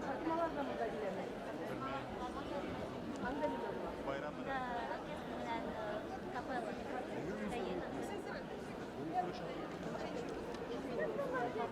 Fatmalar da mı da gidemek? Hangi bir Bayramda Kita dengan kapal saya.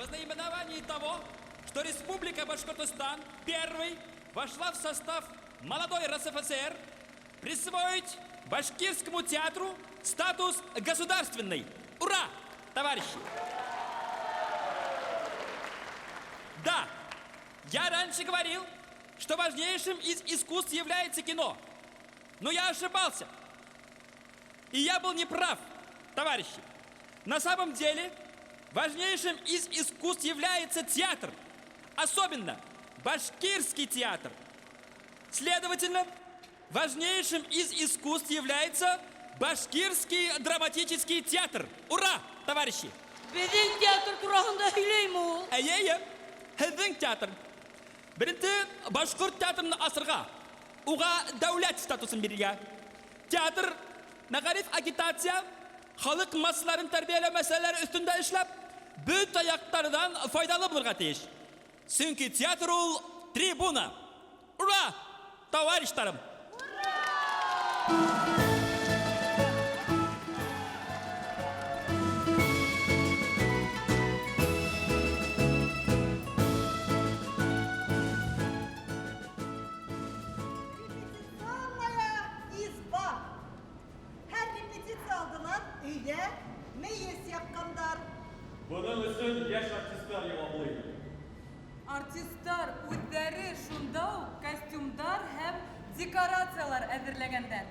в знаменовании того, что Республика Башкортостан первой вошла в состав молодой РСФСР, присвоить Башкирскому театру статус государственный. Ура, товарищи! Да, я раньше говорил, что важнейшим из искусств является кино. Но я ошибался. И я был неправ, товарищи. На самом деле, важнейшим из искусств является театр. Особенно башкирский театр. Следовательно, важнейшим из искусств является башкирский драматический театр. Ура, товарищи! Bizim tiyatro turağında hileyim o. Әйе, һеҙҙең театр. Беренсе башҡорт театрын асырға, уға дәүләт статусын бирергә. Театр мәғариф агитация, халыҡ массаларын тәрбиәләү мәсьәләләре өҫтөндә эшләп, бөтә яҡтарҙан файҙалы булырға тейеш. Сөнки театр ул трибуна. Ура, товарищтарым! Репетиционная изба. Her repetitsiya алдынан өйдә мейес яккандар. Bunun için yaş artistler yavablıyor. Артисттар үҙҙәре шунда уҡ костюмдар һәм декорациялар әҙерләгәндәр.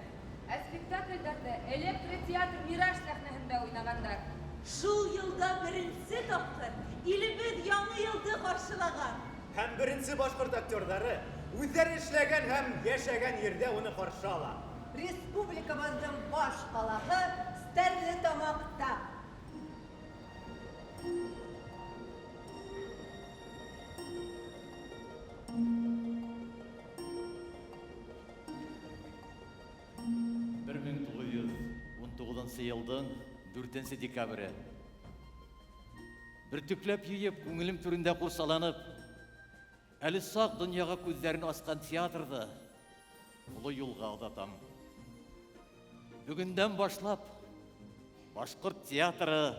Ә спектакльдәрҙә электротеатр «Мираж» сәхнәһендә уйнағандар. Шул йылда беренсе тапҡыр илебеҙ яңы йылды ҡаршылаған. Һәм беренсе башҡорт актерҙары үҙҙәре эшләгән һәм йәшәгән ерҙә уны ҡаршы ала. Республикабыҙҙың баш ҡалаһы Стәрлетамаҡта. Бір 1919 йылдың 4 декабрі. Бір түкләп йыйып, күңелем түрендә ҡурсаланып, әле саҡ донъяға күҙҙәрен асҡан театрҙы оло юлға оҙатам. Бөгөндән башлап, башҡорт театры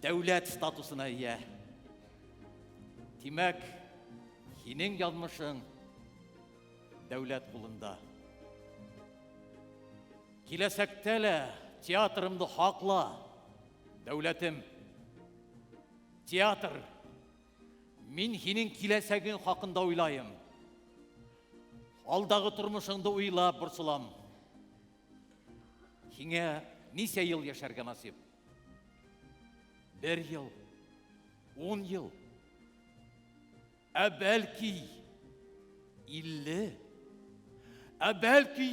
дәүләт статусына ия. Тимәк, һинең яҙмышың дәүләт ҡулында. Киләсәктә лә театрымды һаҡла, дәүләтем. Театр, мин һинең киләсәгең хаҡында уйлайым. Алдағы тормошыңды уйлап борсолам. Һиңә нисә йыл йәшәргә насип? 1 йыл, 10 йыл, ә бәлки 50, ә бәлки...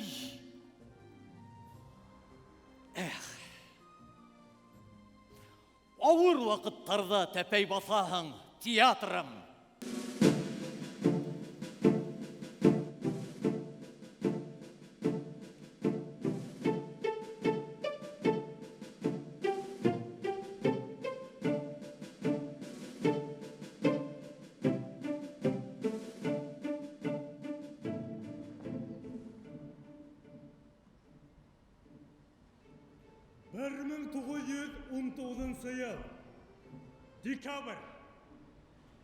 Ауыр ваҡыттарҙа тәпәй баҫаһың, театрым. Yıl Dekabr.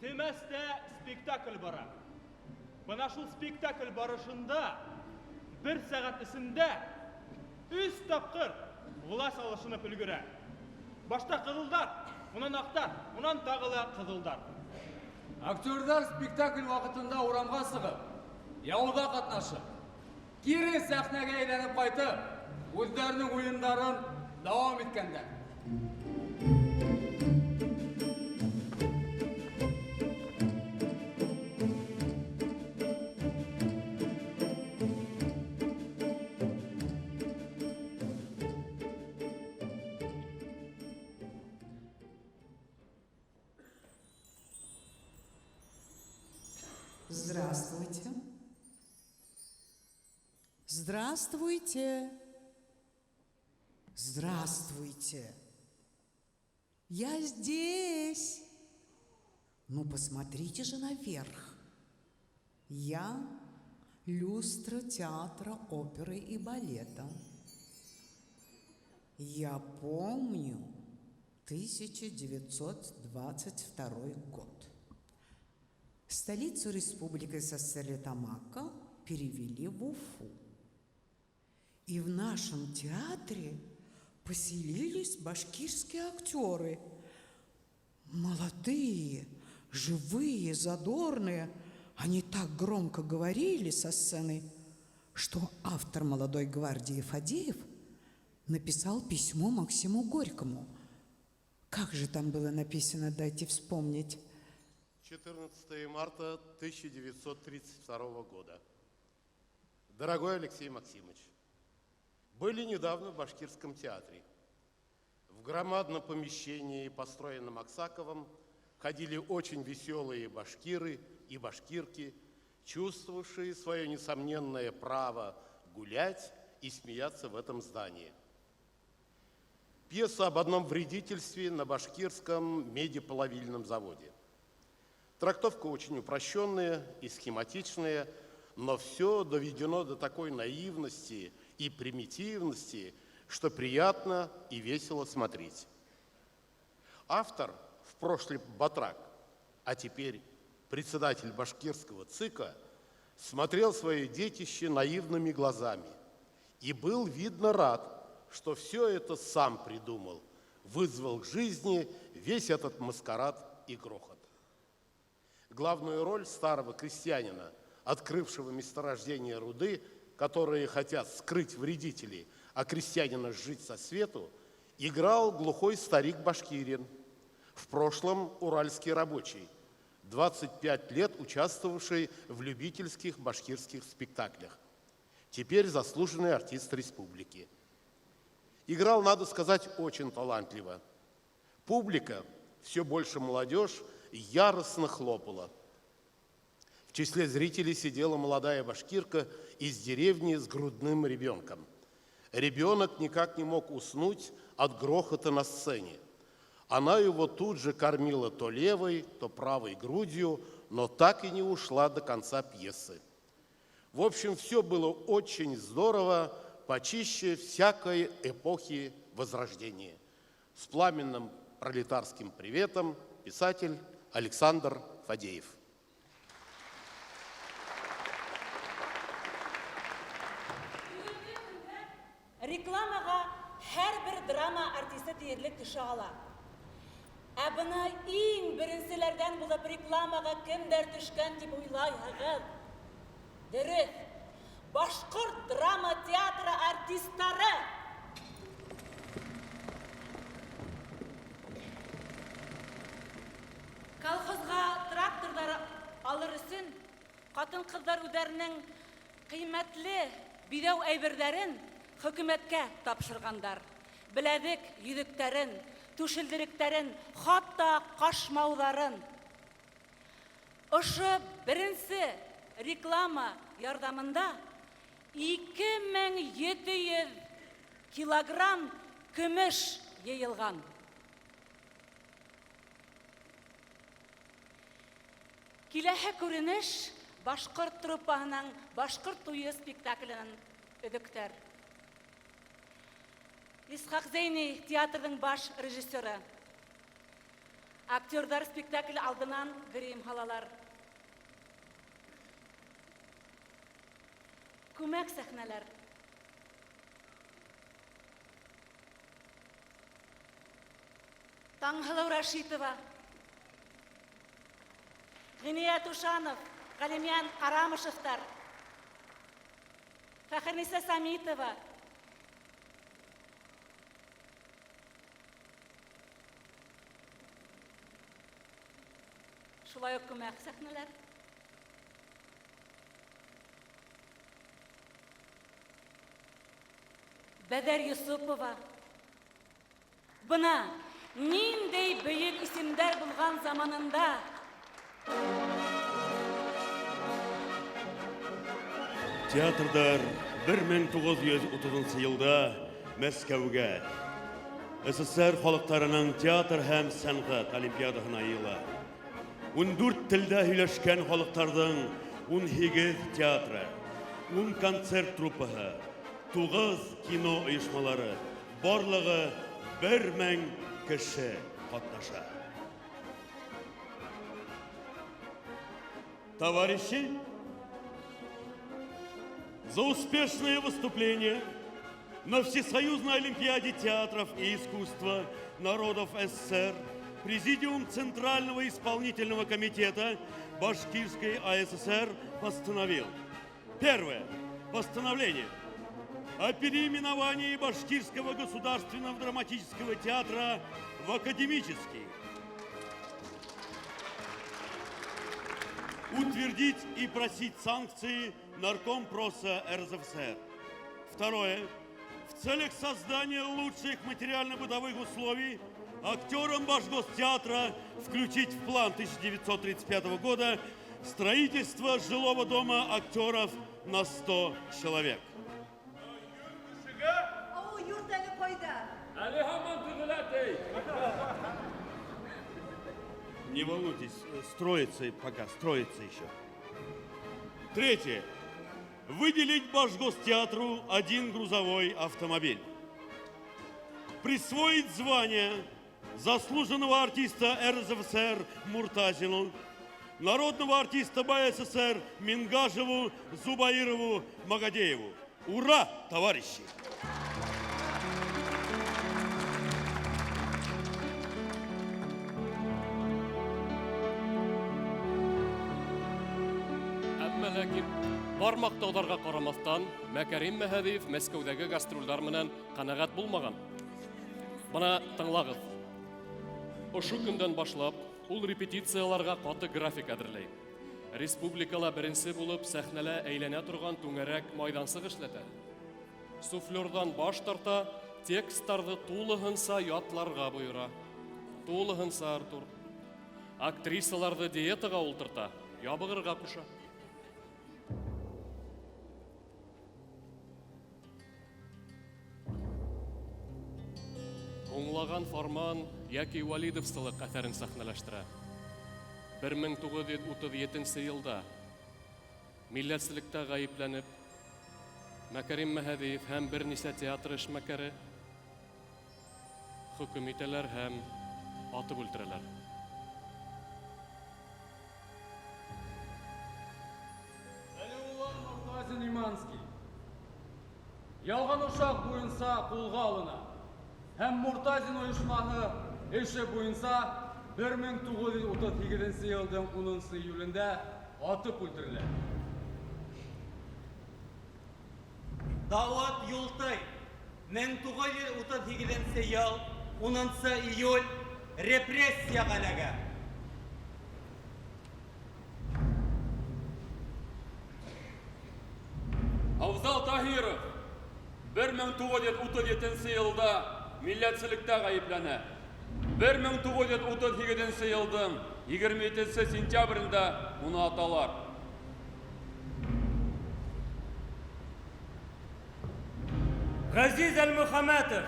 Temeste spektakl bара. Bana şu spektakl barışında 1 saat içinde 3 tapqır власть alışınıp ülgüre. Başta kızılдар, ondan aktar, ondan tağıla kızılдар. Aktörler spektakl vaqtında uramğa sığıp, yauda qatnaşıp, kiri sahnəyə eylənib qaytıb, özlərinin oyunların davam etkəndə. Здравствуйте. Здравствуйте. Здравствуйте. Я здесь. Ну, посмотрите же наверх. Я люстра театра, оперы и балета. Я помню 1922 год. Столицу Республики Стерлитамака перевели в Уфу. И в нашем театре поселились башкирские актеры. Молодые, живые, задорные. Они так громко говорили со сцены, что автор «Молодой гвардии» Фадеев написал письмо Максиму Горькому. Как же там было написано, дайте вспомнить. 14 марта 1932 года. Дорогой Алексей Максимович, были недавно в Башкирском театре. В громадном помещении, построенном Аксаковым, ходили очень веселые башкиры и башкирки, чувствовавшие свое несомненное право гулять и смеяться в этом здании. Пьеса об одном вредительстве на башкирском медиплавильном заводе. Трактовка очень упрощенная и схематичная, но все доведено до такой наивности и примитивности, что приятно и весело смотреть. Автор, в прошлый батрак, а теперь председатель башкирского ЦИКа, смотрел свое детище наивными глазами и был, видно, рад, что все это сам придумал, вызвал к жизни весь этот маскарад и грохот. Главную роль старого крестьянина, открывшего месторождение руды, которые хотят скрыть вредителей, а крестьянина сжить со свету, играл глухой старик-башкирин, в прошлом уральский рабочий, 25 лет участвовавший в любительских башкирских спектаклях, теперь заслуженный артист республики. Играл, надо сказать, очень талантливо. Публика, все больше молодежь, яростно хлопала. В числе зрителей сидела молодая башкирка из деревни с грудным ребенком. Ребенок никак не мог уснуть от грохота на сцене. Она его тут же кормила то левой, то правой грудью, но так и не ушла до конца пьесы. В общем, все было очень здорово, почище всякой эпохи Возрождения. С пламенным пролетарским приветом, писатель Александр Фадеев. Рекламаға һәр драма артисты тиерлек төшә ала. Ә бына иң беренселәрдән булып рекламаға кемдер төшкән дип уйлайһығыҙ. Дөрөҫ, Башҡорт драма театры артисттары. Колхозға тракторҙар алыр өсөн ҡатын-ҡыҙҙар үҙҙәренең ҡиммәтле биҙәү әйберҙәрен хөкүмәткә тапшырғандар. Беләҙек йөҙөктәрен, түшелдеректәрен, хатта ҡашмауҙарын. Ошо беренсе реклама ярҙамында 2700 килограмм көмөш йыйылған. Киләһе күренеш Башҡорт труппаһының Башҡорт туйы спектакленән өҙөктәр. Исхаҡ Зәйни театрҙың баш режиссеры. Актерҙар спектакль алдынан грим һалалар. Күмәк сәхнәләр. Таңһылыу Рашитова, Ғиният Ушанов, Ғалимьян Арамышевтар, Фәхерниса Самитова, шулай уҡ күмәк сәхнәләр. Бәдәр Юсупова. Бына ниндәй бөйөк исемдәр булған заманында Театрдар 1930 елда Мәскәүгә СССР халыктарының театр һәм сәнгать олимпиадаһына йыла. 14 телдә һөйләшкән халыктарның 18 театры, 10 концерт труппаһы, 9 кино оешмалары, барлыгы 1000 кеше катнаша. Товарищи, за успешное выступление на Всесоюзной Олимпиаде театров и искусства народов СССР Президиум Центрального исполнительного комитета Башкирской АССР постановил. Первое. Постановление о переименовании Башкирского государственного драматического театра в Академический. Утвердить и просить санкции Наркомпроса РСФСР. Второе. В целях создания лучших материально-бытовых условий актерам Башгостеатра включить в план 1935 года строительство жилого дома актеров на 100 человек. О, юрданы койда. Не волнуйтесь, строится пока, строится еще. Третье. Выделить Башгостеатру один грузовой автомобиль. Присвоить звание заслуженного артиста РСФСР Муртазину, народного артиста БССР Мингажеву, Зубаирову, Магадееву. Ура, товарищи! Әмма ләкин бармак таударга карамастан, Мәкәрим Мәһәдиев Мәскәүдәге гастрольләр менән канәгать булмаган. Бана тыңлагыз. Ошо көндән башлап, ул репетицияларга каты график әзерләй. Республикала беренче булып сәхнәлә әйләнә торган түңәрәк майдансык эшләтә. Суфлёрдан баш тарта, текстларны тулыгынса ятларга буйра. Тулыгынса Артур. Актрисаларны диетага ултырта, ябыгырга куша. Оңлаган Фарман яки Валидовсылык әсәрен сәхнәләштерә. 1937 елда милләтсезлектә гаепләнеп Мәкәрим Мәһәдиев һәм берничә театр эшмәкәре хөкем итәләр һәм атып үлтерәләр. Әлиулла Муртазин Иманский. Ялган ушак буенса кулга алына. Һәм Муртазин оешмаһы эше буенса 1938 елның 10 июлендә атып үлтерелә. Дават Юлтай 1938 ел 10 июль репрессияга эләгә. Авзал Таһиров 1937 елда милләтсезлектә гаепләнә. 1938 елның 27 сентябрендә уны аталар. Газиз Әл-Мөхәммәтов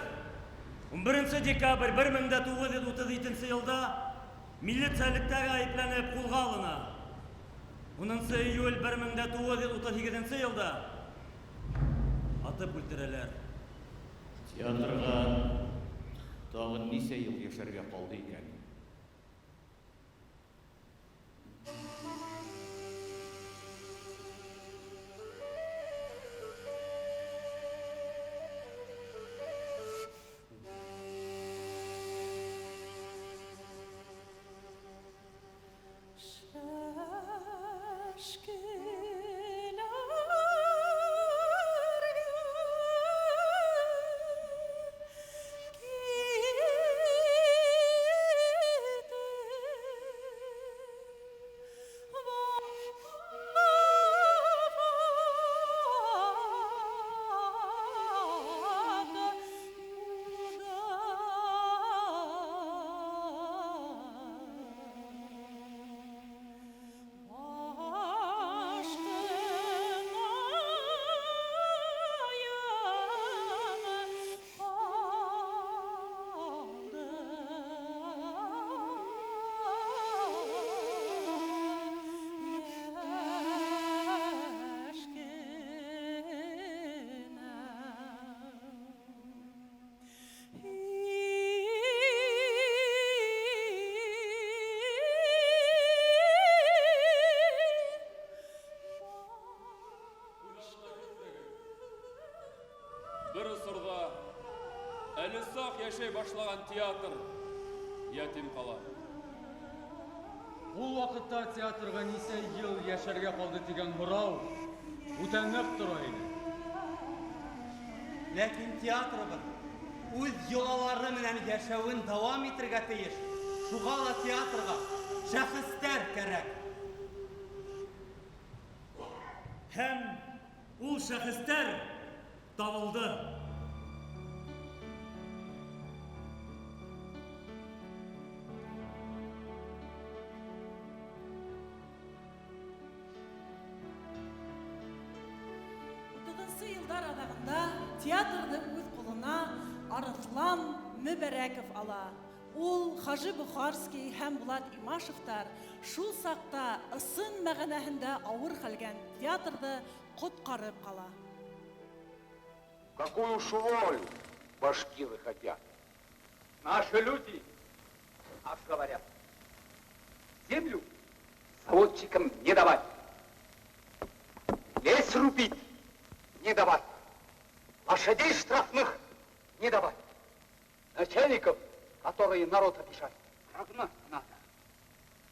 11 декабрь 1937 елда милләтсезлектә гаепләнеп кулга алына. 10 июль 1938 елда атып үлтерәләр. Театрга тагын ничә ел яшәргә калды икән? яшей башлаған театр ятим қала. Ул вакытта театрга нисә ел яшәргә калды дигән һорау үтәнеп тора иде. Ләкин театрыбыз үз йолалары менән яшәвен дәвам итәргә тиеш. Шуга ла театрга шәхестәр кәрәк. Һәм ул шәхестәр табылды. Елдар адағында театрды үз қолына Арыслан Мүбәрәков ала. Ул Хажы Бухарский һәм Булат Имашевтар шул сакта ысын мәгънәһендә авыр хәлгән театрды коткарып кала. Какую уж волю башкиры хотят. Наши люди нас говорят. Землю заводчикам не давать. Лес рубить не давать. Лошадей штрафных не давать. Начальников, которые народ обижают, прогнать надо.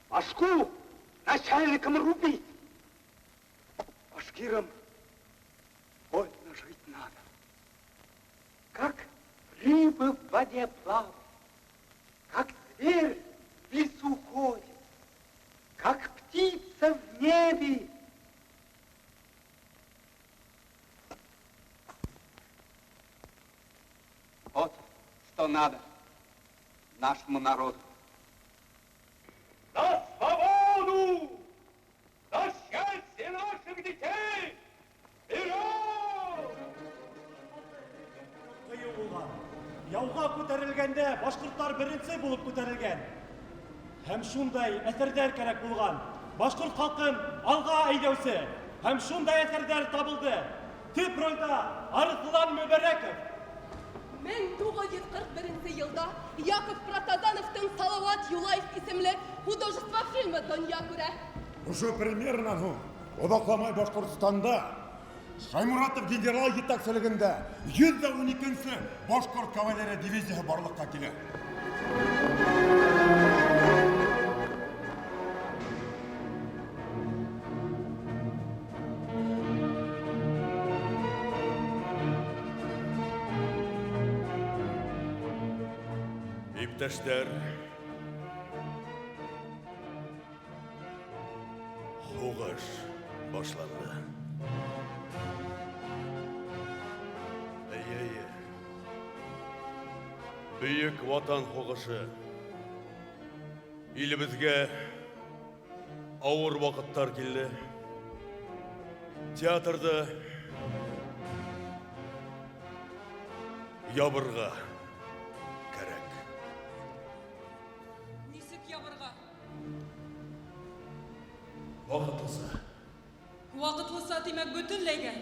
Башку начальникам рубить. Башкирам больно жить надо. Как рыбы в воде плавают, как зверь в лесу ходит, как птица в небе. Вот что надо нашему народу. За свободу! За счастье наших детей! Вперед! Кыю булган. Яуга күтәрелгәндә башкортлар беренче булып күтәрелгән. Һәм шундай әсәрдәр кирәк булган. Башкорт халкын алга әйдәүсе. Һәм шундай әсәрдәр табылды. Төп рольдә Арыслан Мүбәрәков. 1941 елда Яков Протазановтың Салават Юлаев исемле художество фильмы дөнья күрә. Уже примерно Одакламай Башкортстанда Шаймуратов генерал етәкчелегендә 112-нче Башкорт кавалерия дивизиясе барлыкка килә. Иптәшләр, хугыш башланды. Әйе. Бөек ватан хугышы. Илебезгә авыр вакыттар килде. Театрда ябырга кирәк. Вакытлысы. Вакытлысы тимәк бөтенләйгә.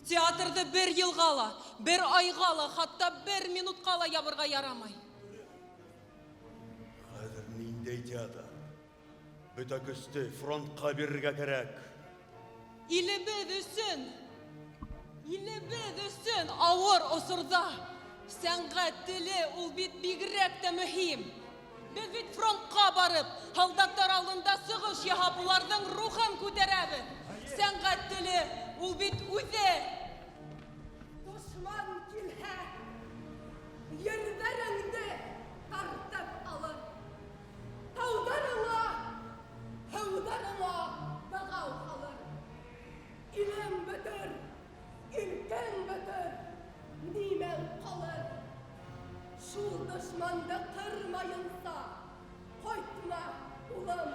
Театрды бер елга ла, бер айга ла, хатта бер минутка ла ябырга ярамай. Хәзер ниндәй театр? Бөтә көсте фронтка бирергә кирәк. Илебез өсөн авыр осырда сәнгать теле ул бит бигрәк тә мөһим. Без бит фронтка барып, солдаттар алдында сыгыш яһап, уларның рухын күтәрәбез. Сәнгать теле ул бит үзе. Дошман килһә, йөрҙәреңде тартып алыр. Таударыңа, һыударыңа бығау алыр. Илем бөтөр, илкең бөтөр, нимәң ҡалыр? Шул дошманды ҡырмайынса, ҡайтма, улым.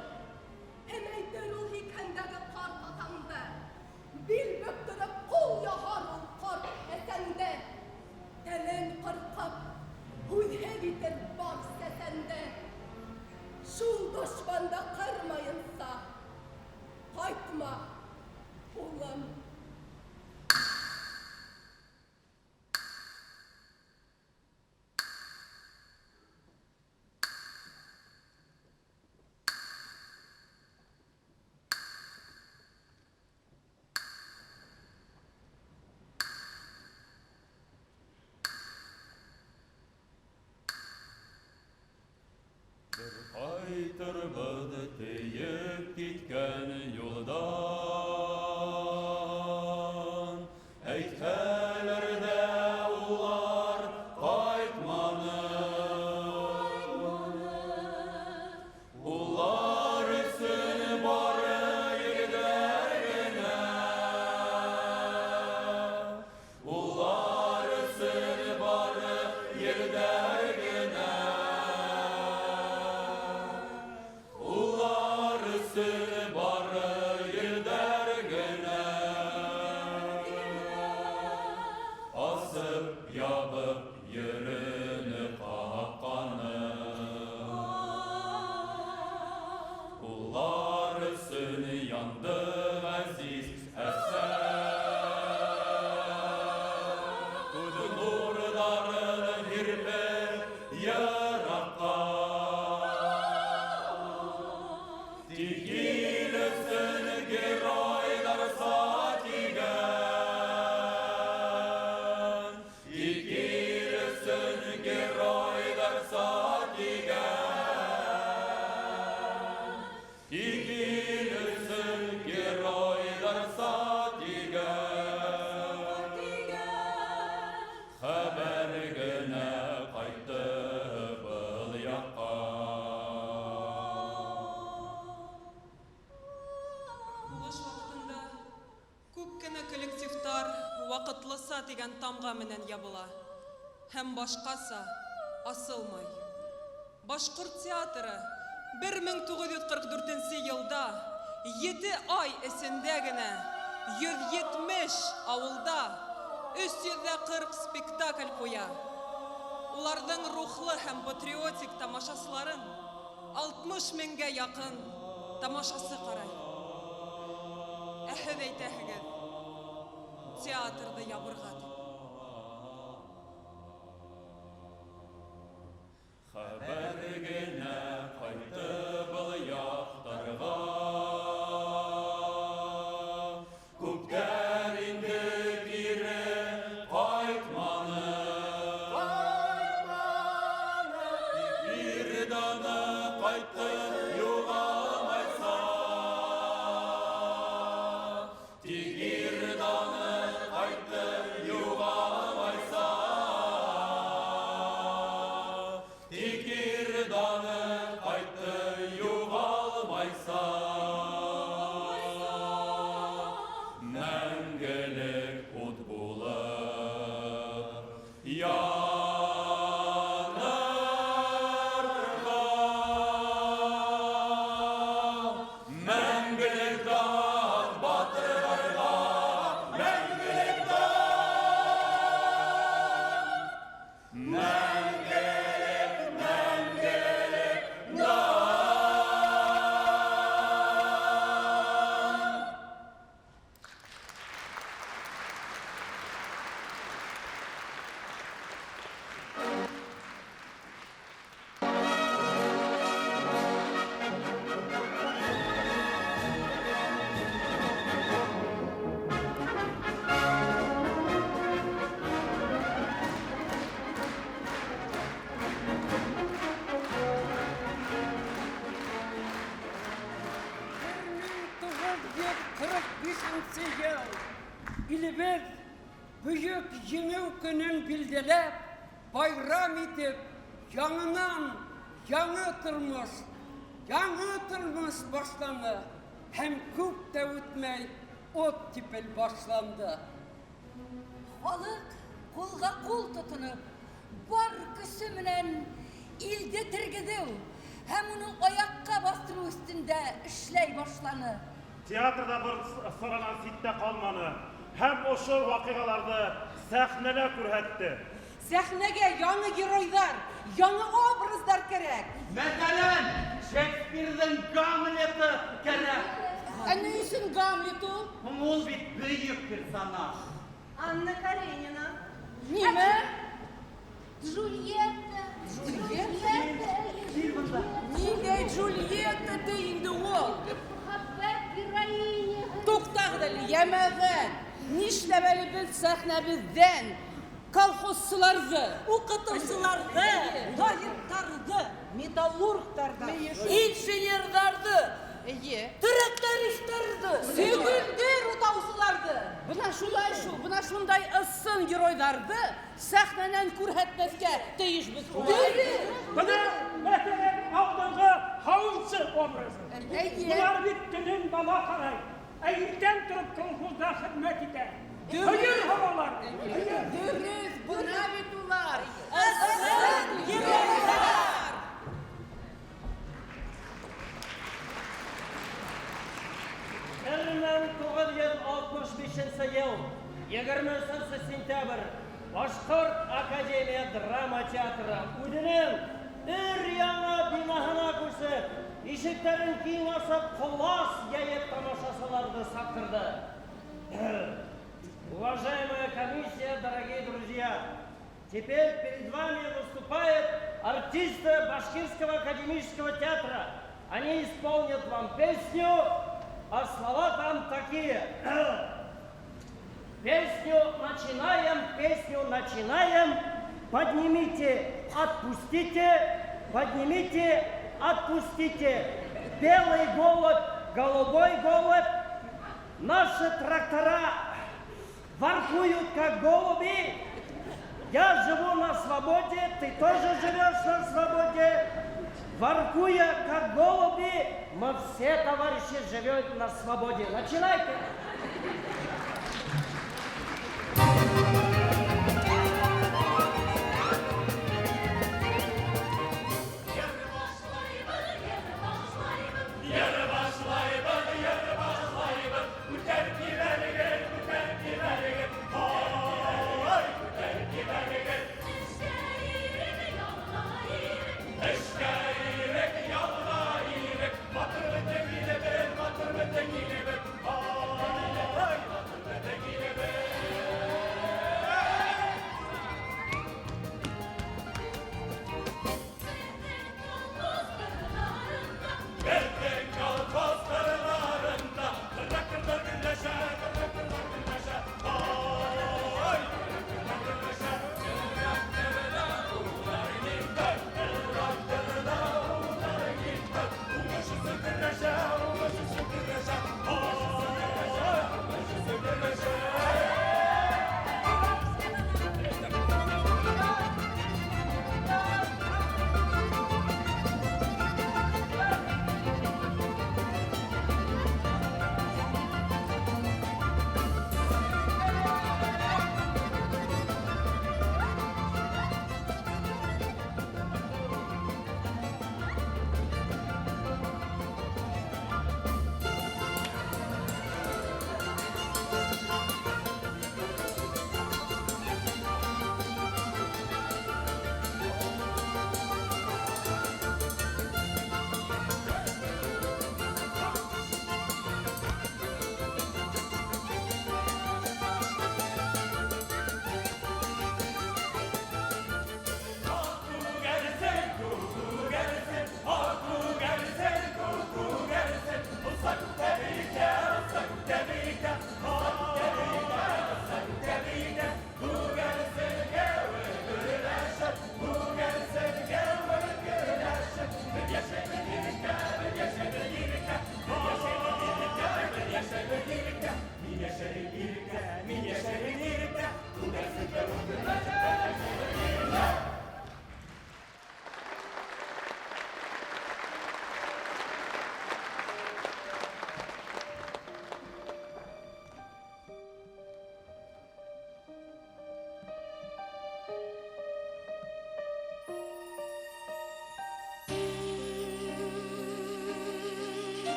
Һәм әйтер ул һикһәндәге ҡарт атаңды. Бил бөктөрөп ҡул яһар ул ҡарт әсәңде. Телен ҡырҡып, һүҙһеҙ итер бар сәсәнде. Шул дошманды ҡырмайынса, ҡайтма, улым. тұрбыз тейіп кеткен юлдан. Әйтәләр дә улар қайтманы. Улар өсін бары елдер генә. Улар өсін бары елдер генә. Улар өсін бары елдер генә. Асып, ябып, йөріні қаққаны. Улар өсін янды ғазиз әсәр. Нурдарын hirpер яраққа. Тигил өсін геройдар сатиген. Тигил өсін геройдар сатиген. Тигил өсін геройдар сатиген. Хәбәр генә қайтты бұл яққа. Уңыш вакытында күп кенә коллективтар вакытлыса дигән тамга менән ябыла. Һәм башкаса асылмай. Башкорт театры 1944 елда 7 ай эсендә генә 170 авылда 340 спектакль куя. Уларның рухлы һәм патриотик тамашасыларын 60 меңгә якын тамашасы карай. Әһед әйтәһегез, театрды ябырга дип. Хәбәр генә қайтты бұл яқтарға. Күптәр инде кире қайтманы. Бір даны қайтты юғалмайса. Тик бір даны қайтты юғалмайса. Тик бір даны қайтты юғалмайса. Мәңгілік от болып янырға. Мәңгілік дат батырларға. Мәңгілік дат. Мәңгілік, мәңгілік дат. Илебез büyük жеңүү күнін билделеп, байрам итеп, яңынан яңы тормыш башланды. Һәм күп тә үтмәй оттепель башланды. Халык кулга кул тотынып, бар көсі менән илде тергедеу һәм уны аякка бастыру өстендә эшләй башланы. Театрда бір сырана ситтә қалманы. Һәм ошо вакыйгаларды сәхнәдә күрһәтте. Сәхнәгә яңы геройдар, яңы образдар кирәк. Мәсәлән, Шекспирдің Гамлеты кәрәк. Ә ни өчен Гамлет ул? Ул бит бөек персонаж. Анна Каренина. Нимә? Джульетта. Ниндәй Джульетта ди инде ул? Мәхәббәт героиня. Туктагыз әле, ямаган. Нишләп әле без сәхнәбездән колхозчыларды, укытучыларды, лайыктарды, металлургтарды, инженерларды, трактористтарды, сөгүлдөр утаусыларды. Бuna шундай ыссын геройдарды сәхнәнән күрһәтмәскә тиешбез. Бына мәсәлән алдыңғы хауыншы образы. Бұлар бит төнен бала қарай. Әйіртен тұрып колхозда хезмәт итә. Хәйер һавалар. Дөрес, бuna бит улар. ыссын геройдар. Әлмән 965 ел, 23 сентябрь, Башқұрт Академия драма театры үдінің өр-яңа бинаһына күрсеп, ишектерін киң асып, құлас яйып тамашасыларды сақтырды. Уважаемая комиссия, дорогие друзья, теперь перед вами выступают артисты Башкирского академического театра. Они исполнят вам песню, а слова там такие. Песню начинаем, поднимите, отпустите, белый голубь, голубой голубь, наши трактора воркуют как голуби, я живу на свободе, ты тоже живешь на свободе, воркуя как голуби, мы все, товарищи, живем на свободе. Начинайте!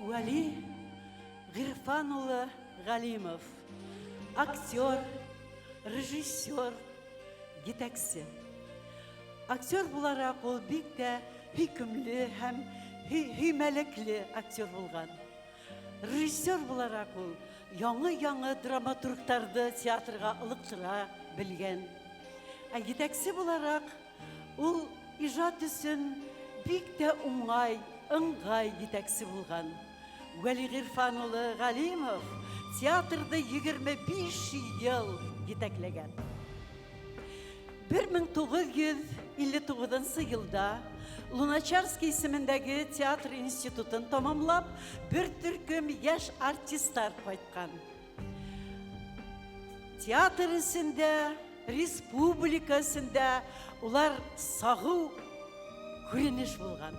Вали Ғирфанұлы Ғалимов, актер, режиссер, детекция. Актер буларак ул бик тә хөкемле һәм Hümelikli aktör bulgan. Rejissör bularak ol, яңы драматургтарды театрга ылыктыра билген. Жетекчи буларак ул ижад өчен бик тә уңай, ыңгай жетекчи булган. Вәли Гырфан улы Галимов театрды 25 ел жетекләгән. 1959 елда Луначарский исемендәге театр институтын тамамлап, бер төркем яшь артистлар кайткан. Театр исендә, республика исендә улар сагу күренеш булган.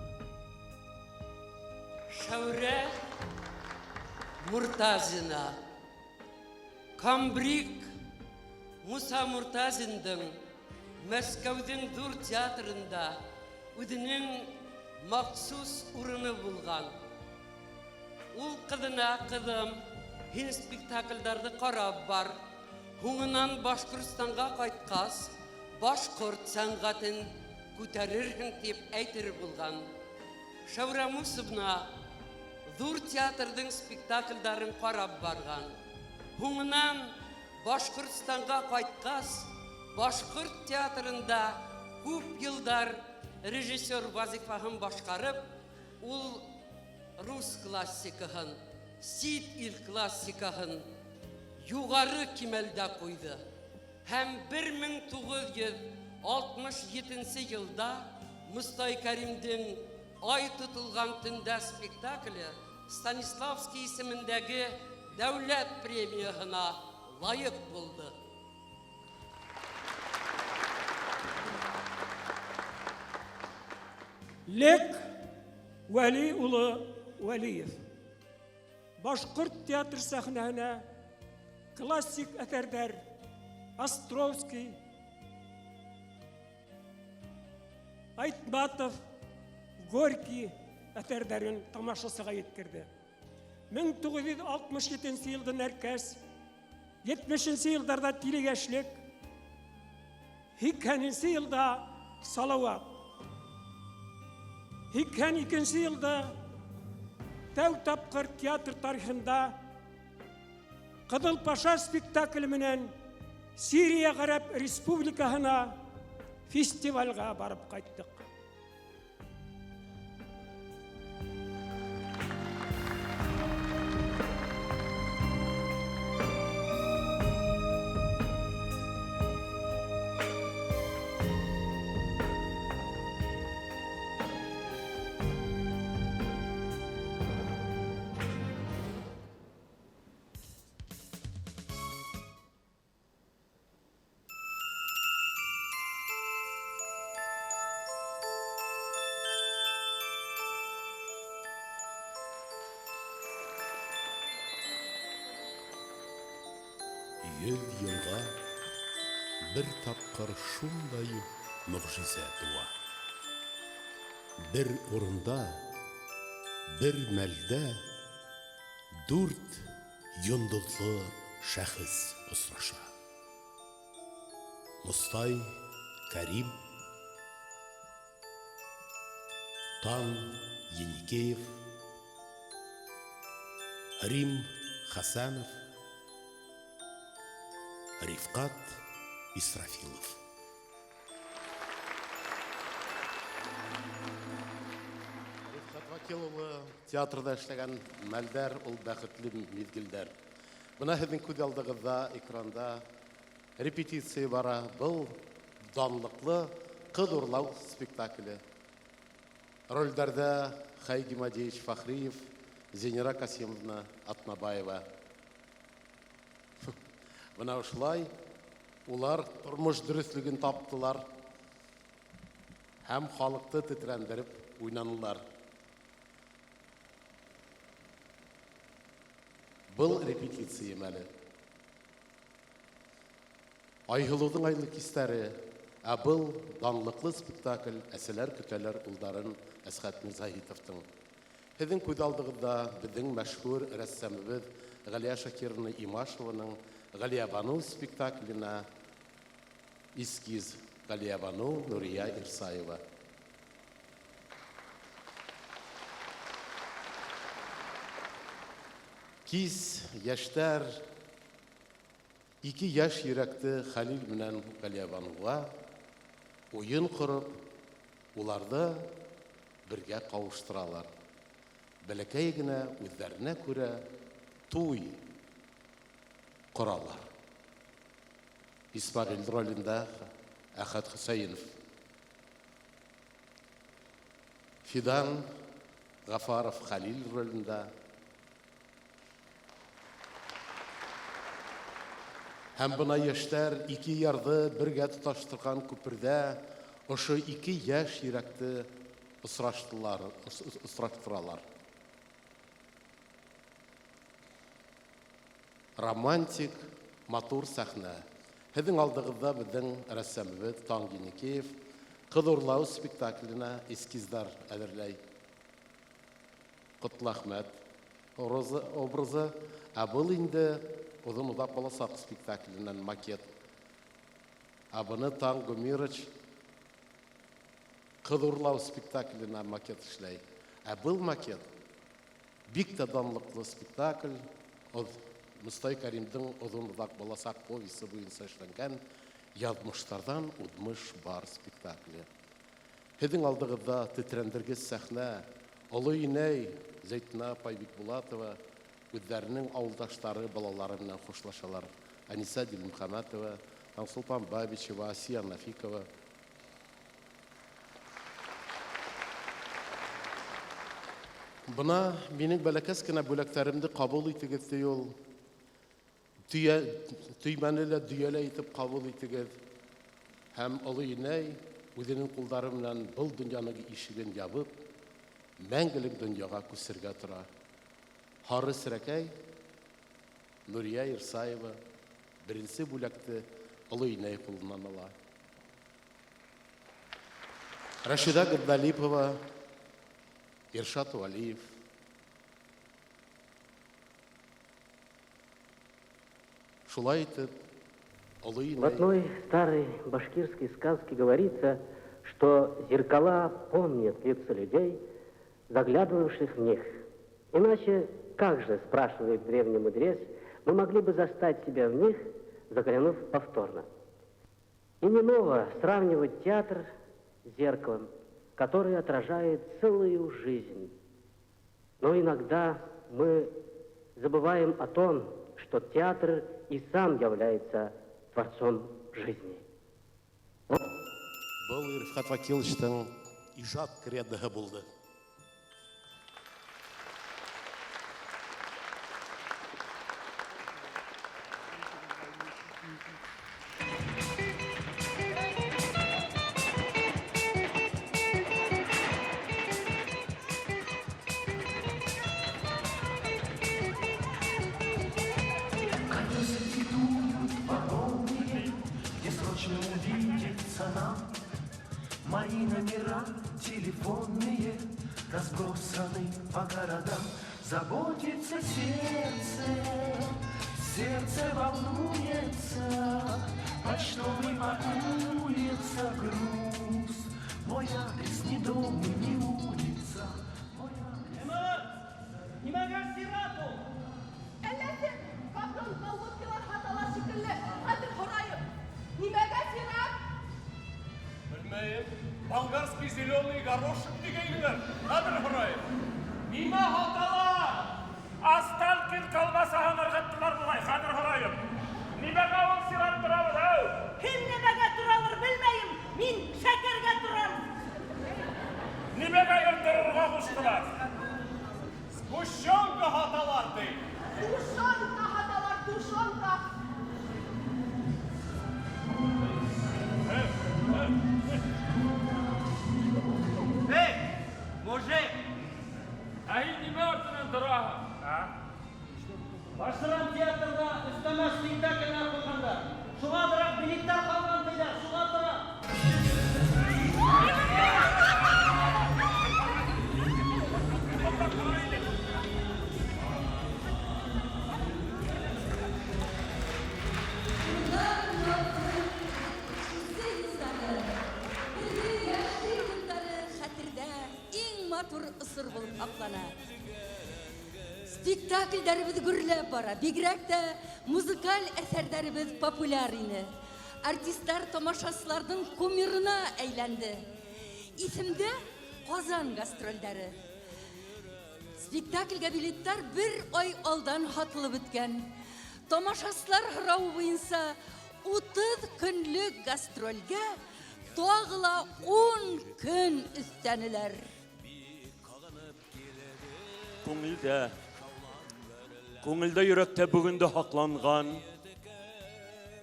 Шәүрә Муртазина, Камбрик Муса Муртазиндың Мәскәүдең зур театрында үзенең махсус урыны булган. Ул кызына кызым, һин спектакльләрне карап бар. Хуңынан Башкортстанга кайткас, башкорт сәнгатен күтәрерһең дип әйтер булган. Шәүрә Мусовна зур театрның спектакльләрен карап барган. Хуңынан Башкортстанга кайткас, Башкорт театрында күп елдар режиссер вазифаһын башкарып, ул рус классикаһын, сит ил классикаһын югары кимәлдә куйды. Һәм 1967 елда Мустай Кәримдең Ай тотылган төндә спектакле Станиславский исемендәге дәүләт премияһына лайык булды. Лек Вәли улы Вәлиев. Башкорт театр сәхнәһенә классик әсәрләр Островский, Айтматов, Горький әсәрләрен тамашасыга еткерде. 1967 елдан әркәс, 70 елларда тилегәшлек, 80 елда Салават. 82 елда тәү тапкыр театр тарихында Кызыл Паша спектакле менән Сирия Гарәп Республикаһына фестивальгә барып кайттык. Елга бер тапкыр шундай мөгъҗиза туа. Бер урында, бер мәлдә 4 йондызлы шәхес очраша. Мустай Кәрим, Тан Еникеев, Рим Хасанов, Рифкат Исрафилов. Рифкат Вакиловы театрда эшләгән мәлдәр ул бәхетле мизгелдәр. Менә һезнең күз алдыгызда экранда репетиция бара. Был данлыклы кыз урлау спектакле. Рольдәрдә Хайги Мадеевич Фахриев, Зенира Касимовна Атнабаева. Менә ушулай улар тормыш дөрестлеген таптылар һәм халыкты тетрәндереп уйнанылар. Был репетиция мәле. Айгылудың айлы кистәре, ә был данлыклы спектакль әсәләр көтәләр улдарын Әсхәт Мирзаһитовтың. Һезнең күз алдыгызда безнең мәшһүр рәссамыбыз Галия Шакировна Имашеваның Галиябану спектакленә эскиз Галиябану Нурия Ирсаева. Киз яшьтәр 2 яшь йөрәкте Халил менән Галиябануга уен корып, уларды бергә кавыштыралар. Бәләкәй генә үзләренә күрә туй коралар. Исмагыйль ролендә Әхәт Хөсәйнов. Фидан Гафаров Халил ролендә. Һәм бына яшьтәр 2 ярды бергә тоташтырган күпердә ошо 2 яшь йөрәкте осраштыралар. Романтик, матур сәхнә. Һеҙҙең алдығыҙҙа беҙҙең рәссамыбыҙ Таңгеникеев «Ҡыҙ урлау» спектакленә эскиздар әҙерләй. Ҡотло Әхмәт образы, ә был инде оҙон уҙаҡ буласаҡ спектакленән макет. Ә быны Таң Гумирович «Ҡыҙ урлау» спектакленә макет эшләй. Ә был макет бик тә данлыҡлы спектакль, Мостай Кәримдең оҙон уҙаҡ буласаҡ повесі буйынса эшләнгән «Яҙмыштарҙан уҙмыш бар» спектакле. Һеҙҙең алдығыҙҙа тетрәндергес сәхнә, оло инәй Зәйтүнә апай Бикбулатова үҙҙәренең ауылдаштары, балалары менән хушлашалар. Әниса Дилмөхәмәтова, Таңсулпан Бабичева, Асия Нафикова. Бына минең бәләкәс кенә бүләктәремде ҡабул итегеҙ ти ул. Төймәне лә дөйәлә итеп ҡабул итегеҙ. Һәм оло инәй үҙенең ҡулдары менән был донъяның ишеген ябып, мәңгелек донъяға күсергә тора. Һары Серәкәй, Нурия Ирсаева беренсе бүләкте оло инәй ҡулынан ала. Рәшида Габдалипова, Иршат Валиев. Шулай итеп, оло инәй. В одной старой башкирской сказке говорится, что зеркала помнят лица людей, заглядывавших в них. Иначе, как же, спрашивает древний мудрец, мы могли бы застать себя в них, заглянув повторно? И не ново сравнивать театр с зеркалом, который отражает целую жизнь. Но иногда мы забываем о том, что театр и сам является творцом жизни. Был Рифхат Вакиловичтың ижад кредиһы булды. Мои номера телефонные разбросаны по городам. Заботится сердце, сердце волнуется, почтовый пакуется груз. Мой адрес не дом и не улица. Нимәгә сират ул? Әллә син капран колготкалар хаталар шикелле, хәзер һорайым. Нимәгә сират? Белмәйем. Болгарский зеленый горошек дигәйнеләр. Хәзер һорайым. Нимә хаталар? Асталкин колбасаһын ыргыттылар булай. Хәзер һорайым. Нимәгә ул сират торабыз, һәү? Кем нимәгә торалыр белмәйем. Мин шәкәргә торам. Нимәгә йондырырга куштылар? Сгущенка хаталар ди. Тушонка хаталар, тушонка. Эй, мужик! Ай, нимә артынан тораһың? Башыран театрда өстәмә спектакльләр куйгандар. Шуңа бирәк билеттар калган диләр, шуңа тора. Хәтердә иң матур ысыр булып аклана. Спектакльдәребез гүрләп бара. Бигрәк тә музыкаль әсәрдәребез популяр ине. Артистлар тамашачыларның кумирына әйләнде. Исемдә Казан гастрольдәре. Спектакльгә билеттар 1 ай алдан һатылып беткән. Тамашачылар һорау буенча 30 көнлек гастрольгә тагыла 10 көн өстәнеләр. Күңелдә йөрәктә бүгендә хакланган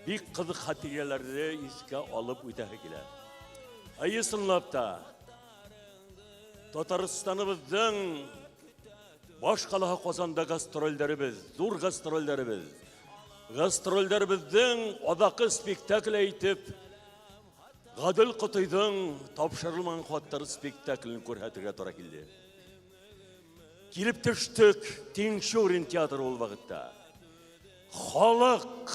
бик кызык хатирәләрне искә алып үтәһе килә. Исынлап та Татарстаныбызның баш калаһы Казанда гастрольдәребез, зур гастрольдәребез. Гастрольдәребезнең адакы спектакль әйтеп, Гадел Кутыйдың тапшырылмаган хаттары спектаклен күрһәтергә туры килде. Килеп төштек Тинчурин театры ул вакытта. Халык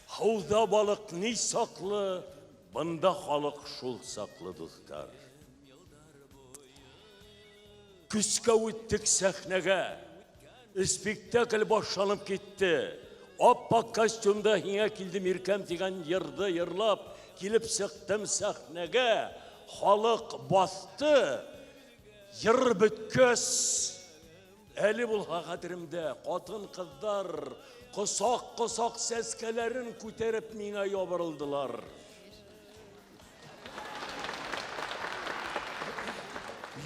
Хауда балык ни саклы, бында халык шул саклы дуслар. Күскә үттек сәхнәгә. Спектакль башланып китте. Аппак костюмда һиңа килдем иркәм дигән йырды йырлап, килеп сыктым сәхнәгә. Халык басты. Йыр беткәс, әле булга хәтеремдә катын-кызлар косак сәскәләрен күтәреп миңа ябырылдылар.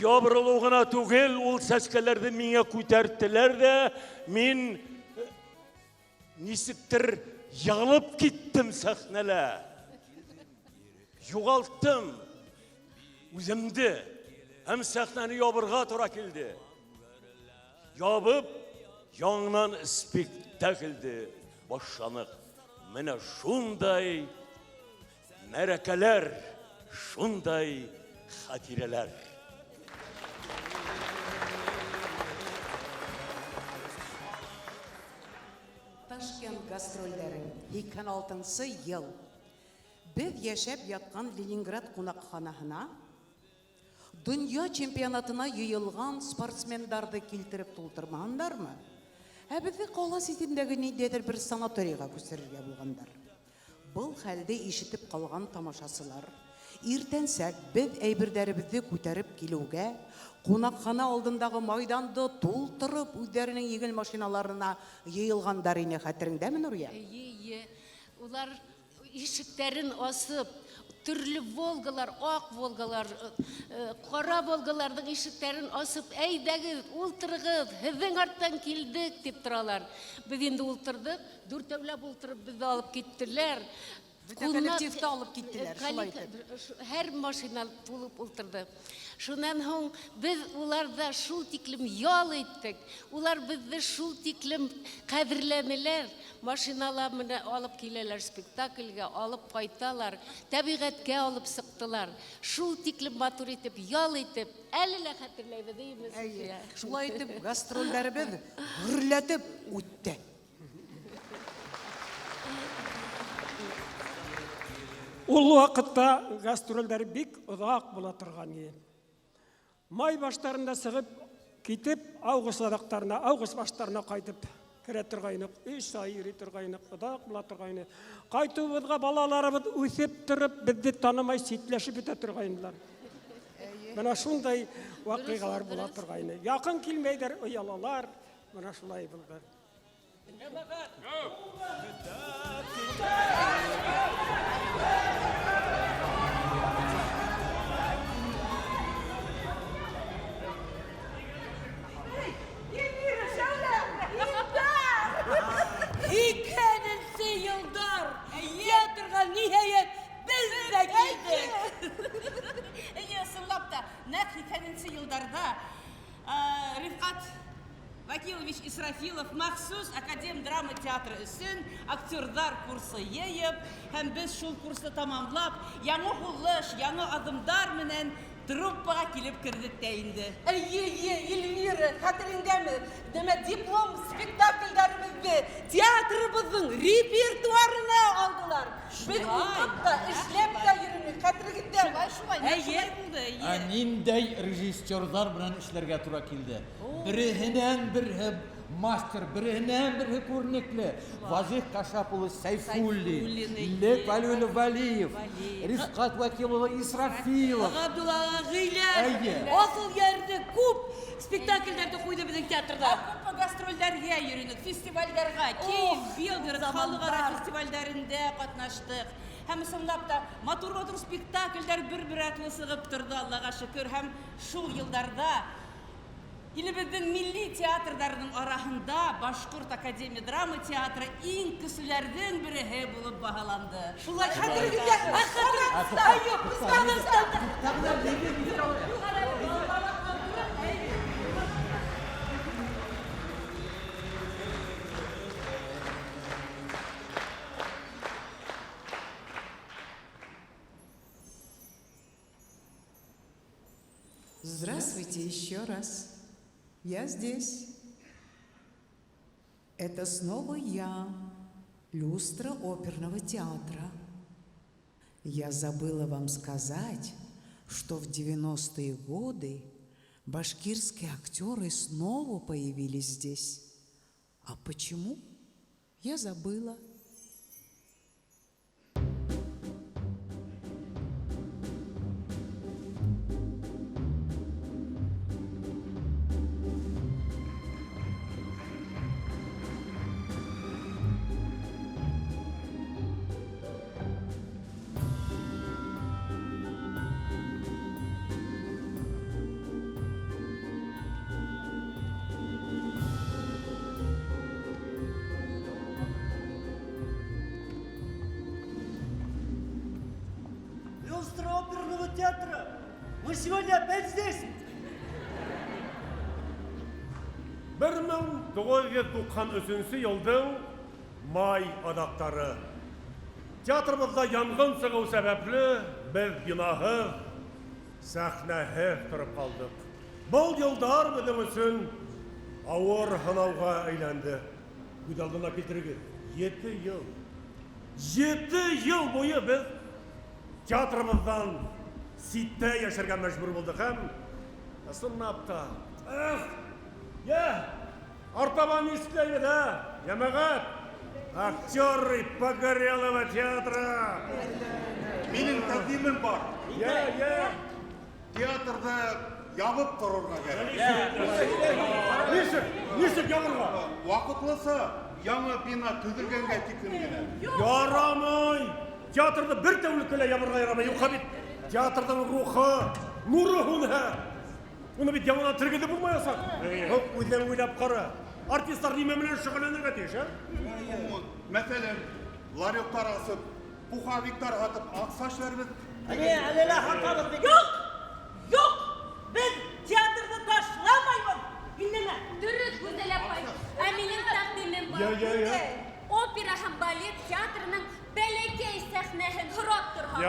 Ябырылу гына түгел, ул сәскәләрне миңа күтәрттеләр дә, мин нисектер ягылып киттем сәхнәлә. Югалттым үземде. Һәм сәхнәне ябырга туры килде. Ябып, яңнан спектакльде башланык. Менә шундай мәрәкәләр, шундай хатирәләр. Ташкент гастрольдәре 2006 ел. Без яшәп яткан Ленинград кунакханаһына дөнья чемпионатына йыелган спортсмендарды килтереп тултырмагандармы? Безне кала ситендәге ниндидер бер санаторийга күчерергә булгандар. Бұл хәлде ишетеп калган тамашачылар иртәнсәк без әйберләребезне күтәреп килүгә, кунакхана алдындагы майданды тултырып үзләренең йөгел машиналарына йыелгандар ине. Хәтереңдәме, Нурия? Улар ишектерін асып, түрлі волгалар, ақ волгалар, қара волгалардың ишектерін асып, әйдәгіз, ултырғыз, хіздің арттан келдік деп тұралар. Біз енді ултырдық, дүртәуләп ултырып бізді алып кеттілер. Коллективті алып кеттілер, шулай Әр машина толып ултырды. Шунан һоң біз уларда шул тиклем ял иттек. Улар бізді шул тиклем қадірләнелер. Машиналар менә алып киләләр спектакльгә, алып кайталар, табигатькә алып сыктылар. Шул тиклем матур итеп, ял итеп, әле лә хәтерләйбез димез. Шулай итеп гастрольләребез гөрләтеп үтте. Ул вакытта гастрольдәр бик озак була торган иде. Май баштарында сыгып китеп, август адактарына, август баштарына кайтып керә торгайнык, 3 ай йөри торгайнык, озак була торгайны. Кайтуыбызга балаларыбыз үсеп торып, безне танымай ситләшеп бетә торгайнылар. Менә шундай вакыйгалар була торгайны. Якын килмәйдер, оялалар, менә шулай булды. Икенче елдар театрга ниһаят без дә килдек. Ысынлап та, нәкъ икенче елдарда Рифкат Вакилович Исрафилов махсус академ драма театры өсөн актердар курсы йыйып, һәм без шул курсты тамамлап, яңа хулыш, яңа адымдар менән труппага килеп кирдек тә инде. Эльвира, хәтереңдәме? Демә диплом спектакльләребезне театрыбызның репертуарына алдылар. Biz uqып та, эшләп тә йөрмик, хәтергездә. Шулай булды, Ниндәй режиссерлар белән эшләргә туры килде. Береннән бере мастер, береннән бере күренекле. Вазих Кашапулы Сайфуллин, Лек Валиев Валиев, Рифкат Вакилова Исрафилов. Габдулла Гыйлә. Асыл ярды күп спектакльләрдә куйды безнең театрда. Күп гастрольләргә йөрдек, фестивальләргә, Киев, Белгород халыкара фестивальләрендә катнаштык. Һәм сынлап та матур спектакльләр бер-бер артлы сыгып торды, Аллага шөкер. Һәм шул елларда илебезнең милли театрларның арасында Башкорт Академия драма театры иң көчлеләрдән бере булып баһаланды. Шулай хәтергездә. Здравствуйте еще раз. Я здесь. Это снова я, люстра оперного театра. Я забыла вам сказать, что в 90-е годы башкирские актеры снова появились здесь. А почему? Я забыла. Люстра оперного театра. Мы сегодня опять здесь. 1993 елдың май адақтары. Театрымызда янгын сығу сәбәпле біз бинаһыз, сәхнәһез тұрып қалдық. Бұл елдар біздің үшін ауыр һынауға әйләнді. Күз алдына келтіріңіз, 7 ел. 7 ел бойы біз театрымыздан ситте яшәргә мәҗбүр булдык һәм сынап та. Артабан исләйме дә, ямағат, актеры Погорелого театра. Минем тәкъдимем бар. Театрда ябып торырга кирәк. Ничек ябырга? Вакытлысы яңа бина төзелгәнгә тиклем генә. Ярамый. Театрда бер тәүлеккә ябырга ярамый. Юкка бит театрның рухы, нуры һуна. Уны бит яңадан тергеде булмаясак. Үзең уйлап кара. Артистлар нимә белән шөгыльләнергә тиеш, Мәсәлән, ларёктар асып, пуховиктар атып, акса эшләрбез. Юк! Без театрны ташламайбыз. Иннеме? Дөрес Гүзәл апай. Ә минем тәкъдимем бар. Опера һәм балет театрының бәләкәй сәхнәһен һорап торган.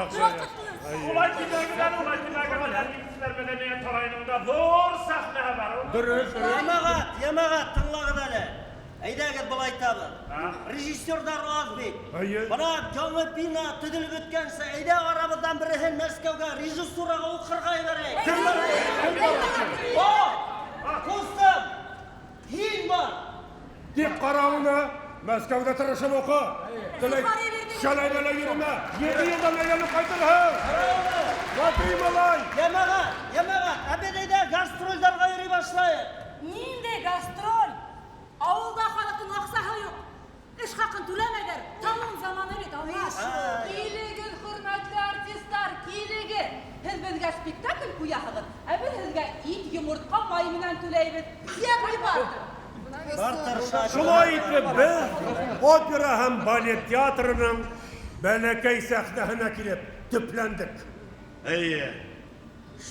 Улай китәгән, һәркемсезләр мәдәният сарайында зур сәхнә бар. Ямағат, тыңлагыз әле. Әйдәгез былай табы. Режиссерлар аз бит. Бана яңа бина төзелеп беткәнсә, әйдә арабыздан береһен Мәскәүгә режиссурага укырга җибәрик. Кустым! Һин бар. Дип карауны Мәскәүдә тырышып оқы. Шалай-балай йөрмә. 7 елдан әйләнеп кайтырһың. Ямағат, әбедәйдә гастрольдарға йөри башлайык. Нинди гастроль? Авылда халыкның аксаһы юк. Эш хакын түләмәгәр. Тамам заманы бит, алмаш. Килегез, хөрмәтле артистлар, килегез. Һез безгә спектакль куяһыгыз, ә без һезгә ит, йомыртка, май белән түләйбез. Ягъни бардыр. Шулай итеп без опера һәм балет театрының бәләкәй сәхнәһенә килеп төпләндек.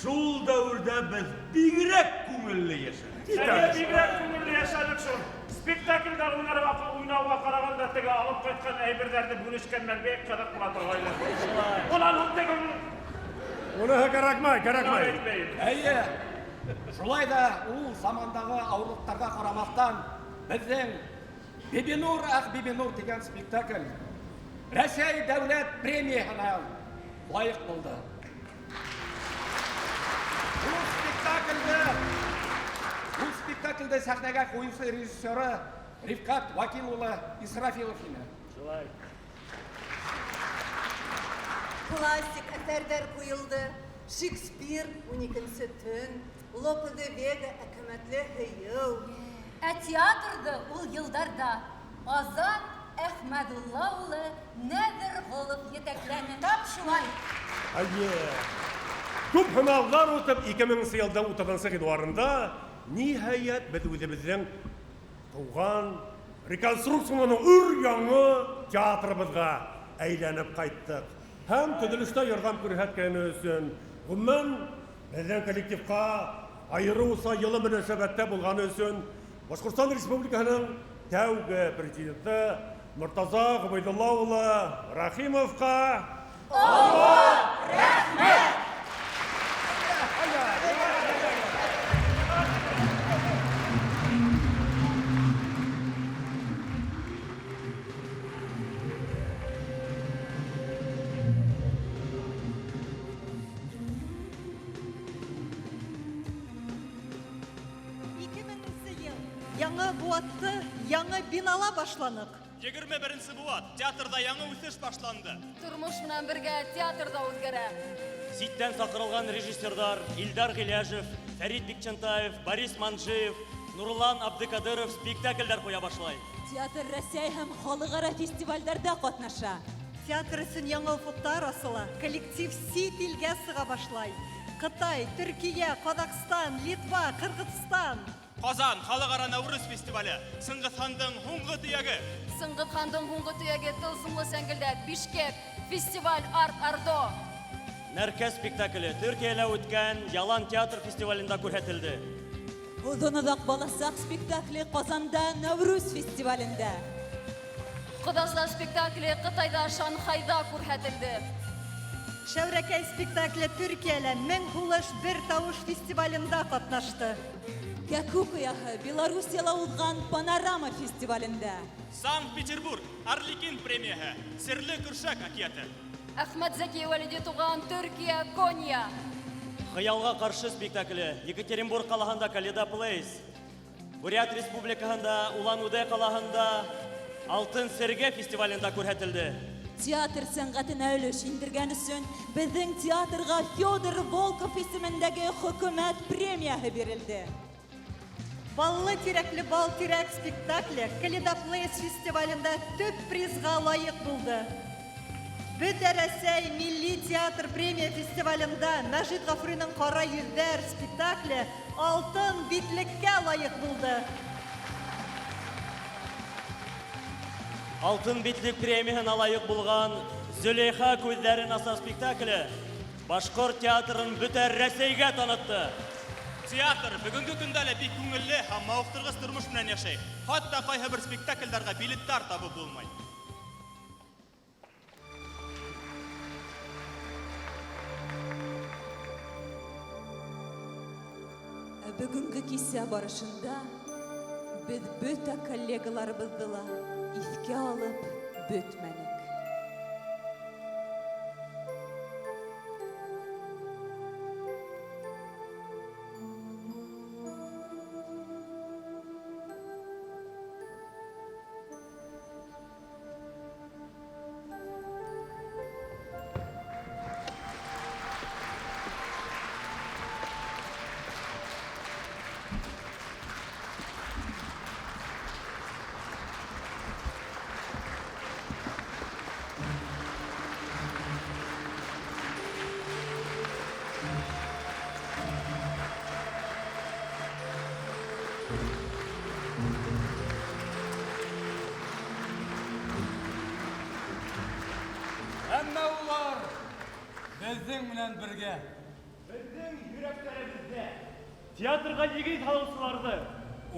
Шул дәүрдә без бигрәк күңелле яшәдек. Бигрәк күңелле яшәдек шул. Спектакльдә уйнауга караганда теге алып кайткан әйберләрне бүлешкәннәр бик кызык була торгайлар. Уларның теге Уныһы кәрәкмәй. Шулай да ул замандағы ауырлыктарға карамастан безнең Бибинур Бибинур дигән спектакль Рәсәй дәүләт премияһына лайык булды. Бұл спектакльді сәхнәгә қойушы режиссері Рифкат Вакилұлы Исрафилов ине. Классик әсәрдәр қойылды. Шекспир, 12-нче төн, Лопе де Вега, әкәмәтле һыйыу. Театрды ул йылдарда Азат Әхмәдулла улы Нәдер Голов етәкләнен. Тап шулай. Күп һынауҙар үтеп, 2000 елда 30 гыйнварында ниһайәт беҙ үҙебеҙҙең тыуған реконструкцияның өр-яңы театрыбыҙға әйләнеп ҡайттыҡ. Һәм төҙөлөштә ярҙам күрһәткәне өсөн, ғөмүмән беҙҙең коллективҡа айырыуса йылы мөнәсәбәттә булғаны өсөн Башҡортостан Республикаһының тәүге президенты Мортаза Ғөбәйдулла улы Рахимовҡа рәхмәт! Яңы буатты, яңы бинала башланык. 21-нче буат, театрда яңы үсеш башланды. Тормыш менән бергә театрда үҙгәрә. Ситтән сакырылган режиссерлар Илдар Гыляжев, Фәрит Бикчантаев, Борис Манжиев, Нурлан Абдыкадыров спектакльләр куя башлай. Театр Рәсәй һәм халыкара фестивальдәрдә катнаша. Театр өсөн яңы уфуктар асыла. Коллектив сит илгә сыга башлай. Кытай, Төркия, Казакстан, Литва, Кыргызстан. Казан халыкара Наурыз фестивале, Сыңгыҙхандың һуңғы төйәге. Сыңгыҙхандың һуңғы төйәге тылсымлы сәңгелдәк, Бишкек, фестиваль Арт-Ардо. Нәркәс спектакле Төркиядә үткән Ялан театр фестивалендә күрһәтелде. Оҙон-оҙаҡ баласаҡ спектакле Ҡазанда Нәүрүз фестивалендә. Ҡоҙаса спектакле Ҡытайҙа Шанхайҙа күрһәтелде. Шәүрәкәй спектакле Төркиялә Мең һулыш бер тауыш фестивалендә ҡатнашты. Кәкүк ояһы Белоруссияла уҙған Панорама фестивалендә. Санкт-Петербург, Арликин премияһы, Серле көршәк әкиәте. Әхмәт Зәки Вәлиди туған Төркия, Кония. Хыялға ҡаршы спектакле Екатеринбург ҡалаһында Каледа Плейс, Бурят Республикаһында Улан-Удэ ҡалаһында Алтын Сергә фестивалендә күрһәтелде. Театр сәнғәтенә өлөш индергән өсөн беҙҙең театрға Федор Волков исемендәге хөкүмәт премияһы бирелде. Баллы тирәкле бал тирәк спектакле Каледа Плейс фестивалендә төп призға лайыҡ булды. Бөтә Рәсәй Милли театр премия фестивалендә Мәжит Ғафуриның «Ҡара йөҙҙәр» спектакле алтын битлеккә лайыҡ булды. Алтын битлек премияһына лайыҡ булған Зөләйха күҙҙәрен аса спектакле Башҡорт театрын бөтә Рәсәйгә танытты. Театр бүгенге көндә лә бик күңелле һәм мауыҡтырғыс тормош менән йәшәй. Хатта ҡайһы бер спектаклдәргә билеттар табып булмай. Бүгенге кисә барышында беҙ бөтә коллегаларыбыҙҙы ла иҫкә алып бөтмәнек. Әммә улар беҙҙең менән бергә. Беҙҙең йөрәктәребеҙҙә. Театрға егет һалыусыларҙы,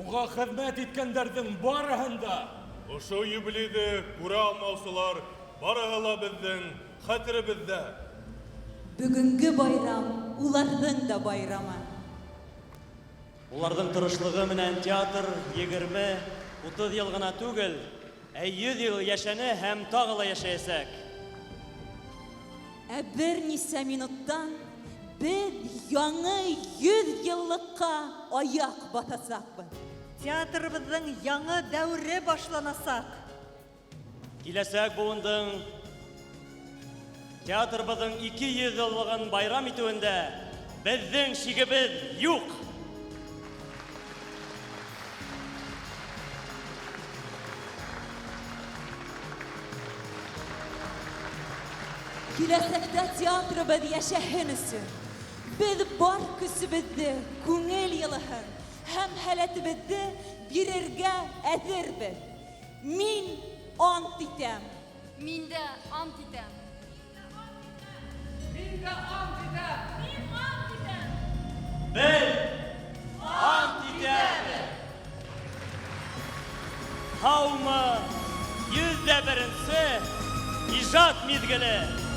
уға хеҙмәт иткәндәрҙең барыһында. Ошо юбилейҙе күрә алмаусылар барыһы ла беҙҙең хәтеребеҙҙә. Бүгенге байрам уларҙың да байрамы. Уларҙың тырышлығы менән театр 20-30 йыл ғына түгел, 100 ел яшәне һәм тагы ла яшәячәк. Бер нисә минуттан без яңа 100 еллыкка аяк басасакбыз. Театрыбызның яңа дәвре башланасак. Киләсәк буындың театрыбызның 200 еллыгын байрам итүендә безнең шигебез юк. Киләсәктә театрыбыз яшәһен өчен без бар көсебезне, күңел йылыһын һәм һәләтебезне бирергә әзербез. Мин ант итәм. Мин дә ант итәм. Мин дә ант итәм. Мин ант итәм. Без ант итәбез. Һаумы 101-нче иҗат мизгеле.